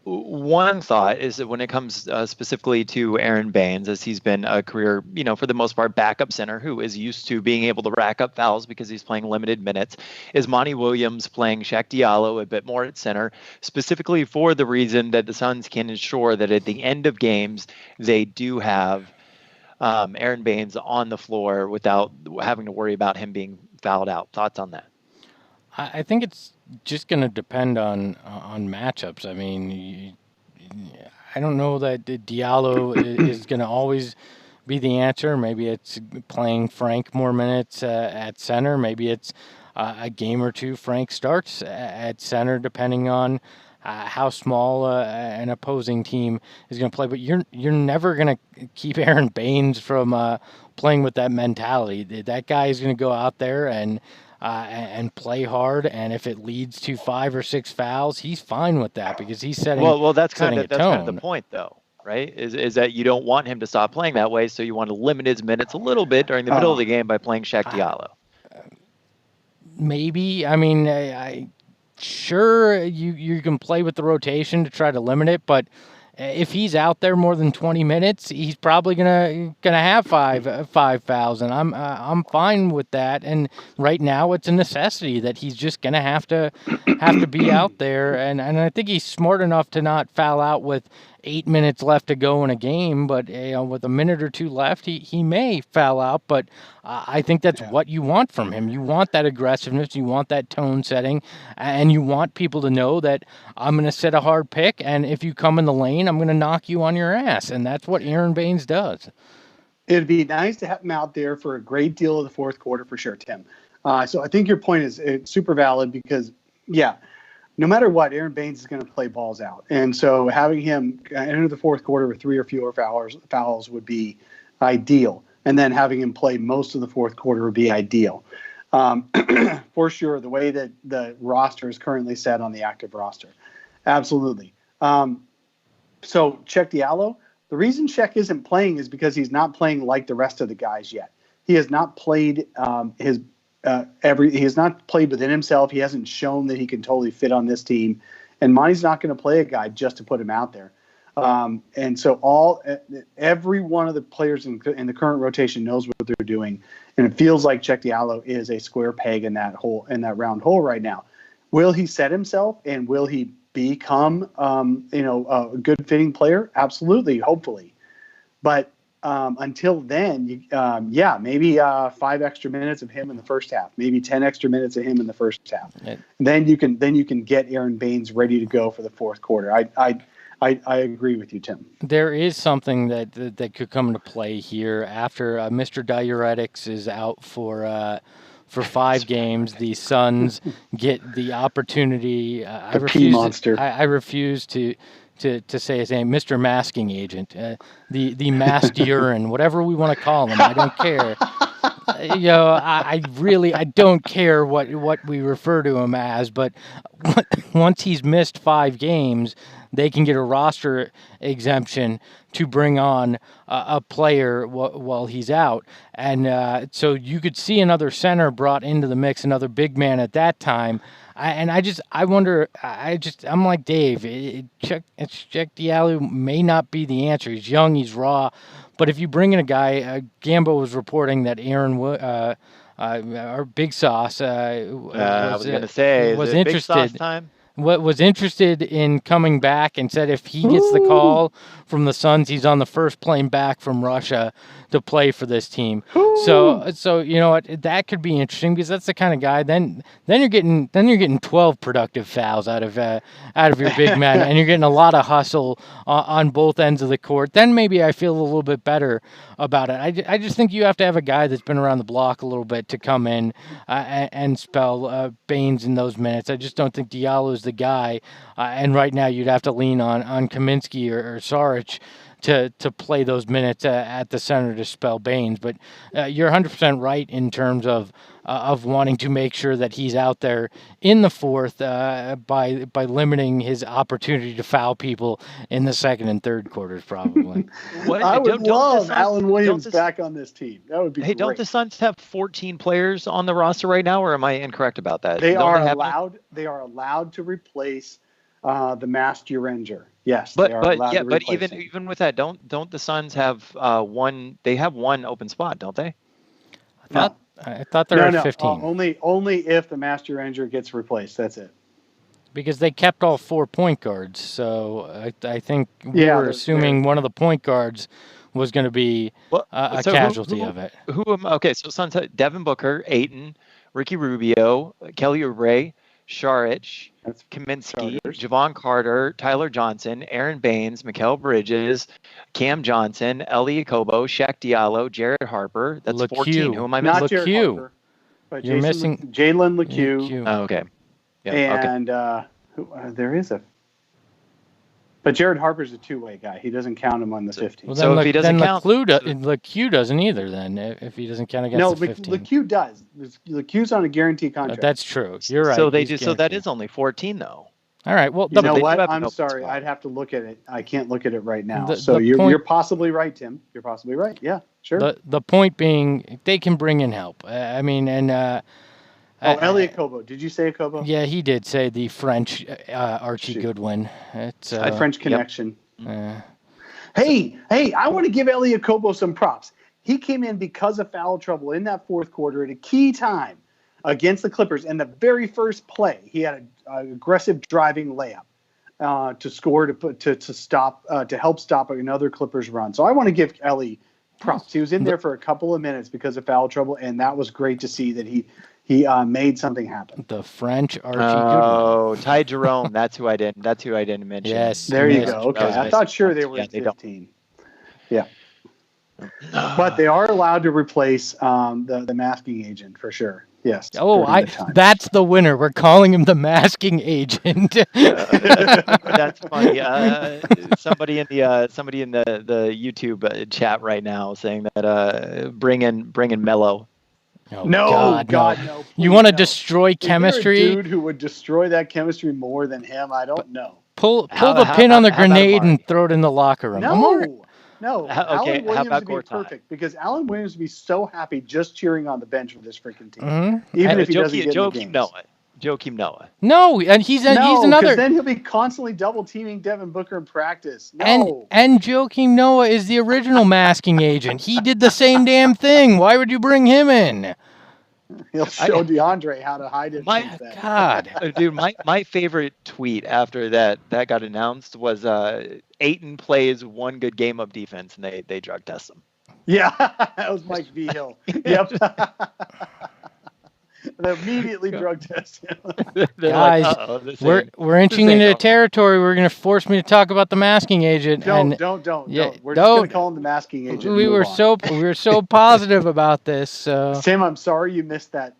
One thought is that when it comes specifically to Aaron Baines, as he's been a career, for the most part, backup center who is used to being able to rack up fouls because he's playing limited minutes, is Monty Williams playing Shaq Diallo a bit more at center, specifically for the reason that the Suns can ensure that at the end of games, they do have Aaron Baines on the floor without having to worry about him being fouled out. Thoughts on that? I think it's just going to depend on matchups. I mean, I don't know that Diallo is going to always be the answer. Maybe it's playing Frank more minutes at center. Maybe it's a game or two Frank starts at center, depending on how small an opposing team is going to play. But you're never going to keep Aaron Baines from playing with that mentality. That guy is going to go out there and play hard, and if it leads to 5 or 6 fouls, he's fine with that because he's setting. Well, that's kind of the point, though, right? Is that you don't want him to stop playing that way, so you want to limit his minutes a little bit during the middle of the game by playing Shaq Diallo. Maybe. I mean, sure, you can play with the rotation to try to limit it, but if he's out there more than 20 minutes, he's probably gonna have five fouls, and I'm fine with that. And right now, it's a necessity that he's just gonna have to be out there, and I think he's smart enough to not foul out with 8 minutes left to go in a game, but with a minute or two left, he may foul out. But I think that's what you want from him. You want that aggressiveness, you want that tone setting, and you want people to know that I'm going to set a hard pick, and if you come in the lane, I'm going to knock you on your ass, and that's what Aaron Baines does. It'd be nice to have him out there for a great deal of the fourth quarter for sure, Tim. So I think your point is super valid because, no matter what, Aaron Baines is going to play balls out. And so having him enter the fourth quarter with 3 or fewer fouls would be ideal. And then having him play most of the fourth quarter would be ideal. For sure, the way that the roster is currently set on the active roster. Absolutely. So Shaq Diallo, the reason Shaq isn't playing is because he's not playing like the rest of the guys yet. He has not played he has not played within himself. He hasn't shown that he can totally fit on this team. And Monty's not going to play a guy just to put him out there. And so every one of the players in the current rotation knows what they're doing. And it feels like Shaq Diallo is a square peg in that round hole right now. Will he set himself and will he become, a good fitting player? Absolutely. Hopefully. But until then, maybe 5 extra minutes of him in the first half, maybe 10 extra minutes of him in the first half. Then you can get Aaron Baines ready to go for the fourth quarter. I agree with you, Tim. There is something that could come into play here after Mr. Diuretics is out for 5 games. The Suns get the opportunity. I refuse to say his name, Mr. Masking Agent, the masked urine, whatever we want to call him. I don't care. I don't care what we refer to him as, but once he's missed 5 games, they can get a roster exemption to bring on a player while he's out. And so you could see another center brought into the mix, another big man at that time. I'm like Dave. Chuck Diallo may not be the answer. He's young, he's raw, but if you bring in a guy, Gambo was reporting that our Big Sauce I was going to say, was is it interested. Big Sauce time? Was interested in coming back and said if he gets the call from the Suns, he's on the first plane back from Russia to play for this team. So you know what, that could be interesting because that's the kind of guy. Then you're getting 12 productive fouls out of your big men, and you're getting a lot of hustle on both ends of the court. Then maybe I feel a little bit better about it. I just think you have to have a guy that's been around the block a little bit to come in and spell Baines in those minutes. I just don't think Diallo is the guy, and right now you'd have to lean on Kaminsky or Saric to play those minutes at the center to spell Baines. But you're 100% right in terms of wanting to make sure that he's out there in the fourth by limiting his opportunity to foul people in the second and third quarters, probably. I would love Alan Williams back on this team. That would be great. Don't the Suns have 14 players on the roster right now, or am I incorrect about that? They are allowed to replace the Master Ranger. Yes, but they are allowed to but replace even with that, don't the Suns have one? They have one open spot, don't they? I thought there were 15. Only if the Master Ranger gets replaced. That's it. Because they kept all 4 point guards, so I think we were assuming one of the point guards was going to be a casualty of it. So Suns had Devin Booker, Ayton, Ricky Rubio, Kelly Oubre, Saric, Kaminsky, Javon Carter, Tyler Johnson, Aaron Baines, Mikal Bridges, Cam Johnson, Eli Okobo, Shaq Diallo, Jared Harper. That's 14. Who am I missing? Not Jared Harper, but you're missing Jalen LeCue. Oh, okay. Yeah, and there is but Jared Harper's a two-way guy. He doesn't count him on the 15. Well, so if he doesn't count, LeCue doesn't either. Then if he doesn't count against the 15, LeCue does. LeCue's on a guaranteed contract. That's true. You're right. So they do. So that is only 14, though. All right. Well, you know what? I'm sorry. I'd have to look at it. I can't look at it right now. You're possibly right, Tim. You're possibly right. Yeah, sure. The point being, they can bring in help. I mean, and. Eli Okobo. Did you say Okobo? Yeah, he did say the French Archie Goodwin. It's French connection. Yep. Hey, I want to give Eli Okobo some props. He came in because of foul trouble in that fourth quarter at a key time against the Clippers. And the very first play, he had an aggressive driving layup to score to help stop another Clippers run. So I want to give Eli props. He was in there for a couple of minutes because of foul trouble, and that was great to see that he made something happen. The French Archie Goodwin. Oh, Ty Jerome. That's who I didn't mention. Yes. There you go. Okay. I thought they were 15. Yeah. But they are allowed to replace the masking agent for sure. Yes. Oh, that's the winner. We're calling him the masking agent. That's funny. Somebody in the YouTube chat right now saying that bring in Melo. Oh, no, God, no. You want to destroy chemistry? Is there a dude who would destroy that chemistry more than him? I don't know. Pull the pin on the grenade and throw it in the locker room. No. Alan Williams would be perfect because Alan Williams would be so happy just cheering on the bench for this freaking team. Mm-hmm. Even if he doesn't get in the games. Joakim Noah. No, and he's another. Because then he'll be constantly double teaming Devin Booker in practice. No. And Joakim Noah is the original masking agent. He did the same damn thing. Why would you bring him in? He'll show DeAndre how to hide it. God, dude, my favorite tweet after that got announced was Ayton plays one good game of defense and they drug test him. Yeah, that was Mike V. Hill. Yep. They immediately drug test him. Guys, we're inching into territory. We're going to force me to talk about the masking agent. Don't. We're just going to call him the masking agent. We were so positive about this. Sam, I'm sorry you missed that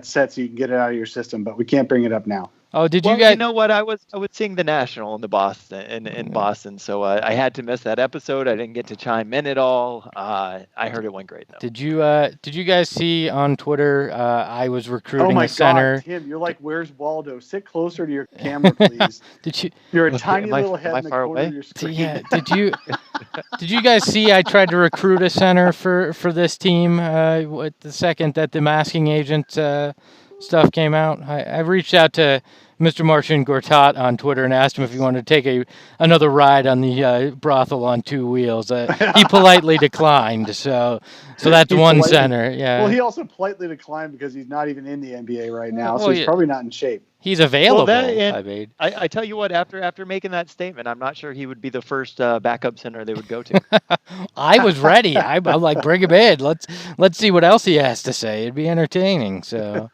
set so you can get it out of your system, but we can't bring it up now. Oh, did Well, you guys? you know what? I was seeing the National in Boston, so I had to miss that episode. I didn't get to chime in at all. I heard it went great though. Did you guys see on Twitter? I was Oh recruiting my a God, center. Tim, you're like, where's Waldo? Sit closer to your camera, please. Did you? You're a tiny Am I little head am I in the far corner of away? your screen. Yeah. Did you guys see? I tried to recruit a center for this team. With the second that the masking agent stuff came out, I reached out to Mr. Martian Gortat on Twitter and asked him if he wanted to take another ride on the brothel on two wheels. He politely declined. So that's He one politely- center. Well, Yeah. he also politely declined because he's not even in the NBA right now, so Well, he's yeah, probably not in shape. he's available. and I mean, I tell you what, after making that statement, I'm not sure he would be the first backup center they would go to. I was ready. I'm like, bring him in. Let's see what else he has to say. It'd be entertaining. So.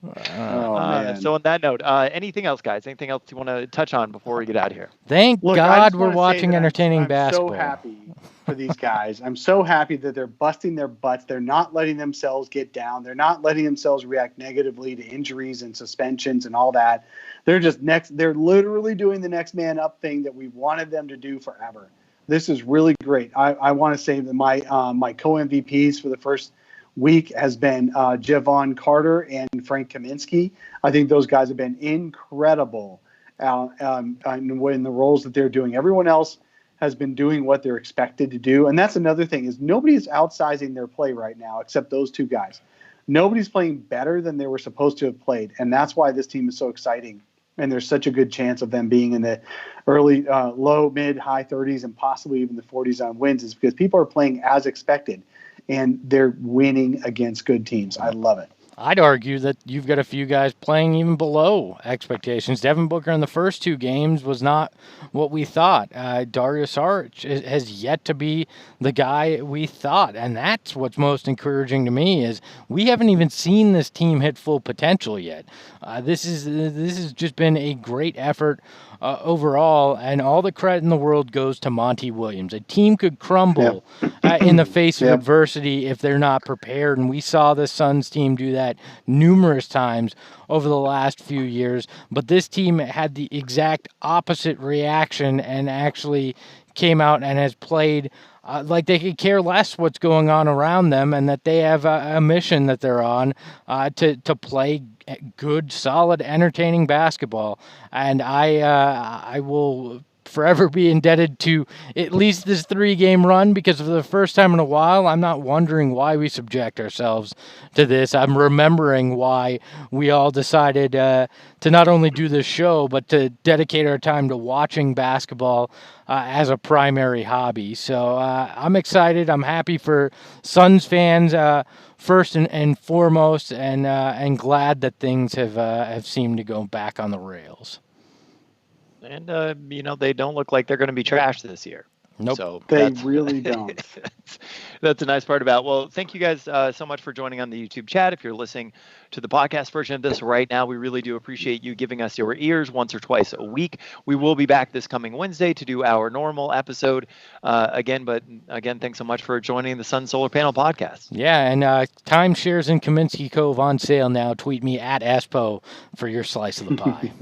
Oh man! So on that note, anything else, guys? Anything else you want to touch on before we get out of here? Thank Look, I God just we're wanna say watching that entertaining I'm basketball. so happy for these guys. I'm so happy that they're busting their butts. They're not letting themselves get down. They're not letting themselves react negatively to injuries and suspensions and all that. They're just They're literally doing the next man up thing that we've wanted them to do forever. This is really great. I want to say that my co-MVPs for the first week has been Javon Carter and Frank Kaminsky. I think those guys have been incredible in the roles that they're doing. Everyone else has been doing what they're expected to do. And that's another thing is nobody's outsizing their play right now except those two guys. Nobody's playing better than they were supposed to have played. And that's why this team is so exciting. And there's such a good chance of them being in the early, low, mid, high 30s and possibly even the 40s on wins is because people are playing as expected. And they're winning against good teams. I love it. I'd argue that you've got a few guys playing even below expectations. Devin Booker in the first two games was not what we thought. Darius Arch has yet to be the guy we thought, and that's what's most encouraging to me is we haven't even seen this team hit full potential yet. This has just been a great effort overall, and all the credit in the world goes to Monty Williams. A team could crumble in the face of adversity if they're not prepared, and we saw the Suns team do that numerous times over the last few years, but this team had the exact opposite reaction and actually came out and has played like they could care less what's going on around them and that they have a mission that they're on to play good, solid, entertaining basketball. And I will forever be indebted to at least this 3-game run because for the first time in a while, I'm not wondering why we subject ourselves to this. I'm remembering why we all decided to not only do this show, but to dedicate our time to watching basketball as a primary hobby. So I'm excited. I'm happy for Suns fans first and foremost, and glad that things have seemed to go back on the rails. And they don't look like they're going to be trashed this year. Nope. So They really don't. That's a nice part about. Well, thank you guys so much for joining on the YouTube chat. If you're listening to the podcast version of this right now, we really do appreciate you giving us your ears once or twice a week. We will be back this coming Wednesday to do our normal episode again. But again, thanks so much for joining the Sun Solar Panel podcast. Yeah, and timeshares in Kaminsky Cove on sale now. Tweet me at Espo for your slice of the pie.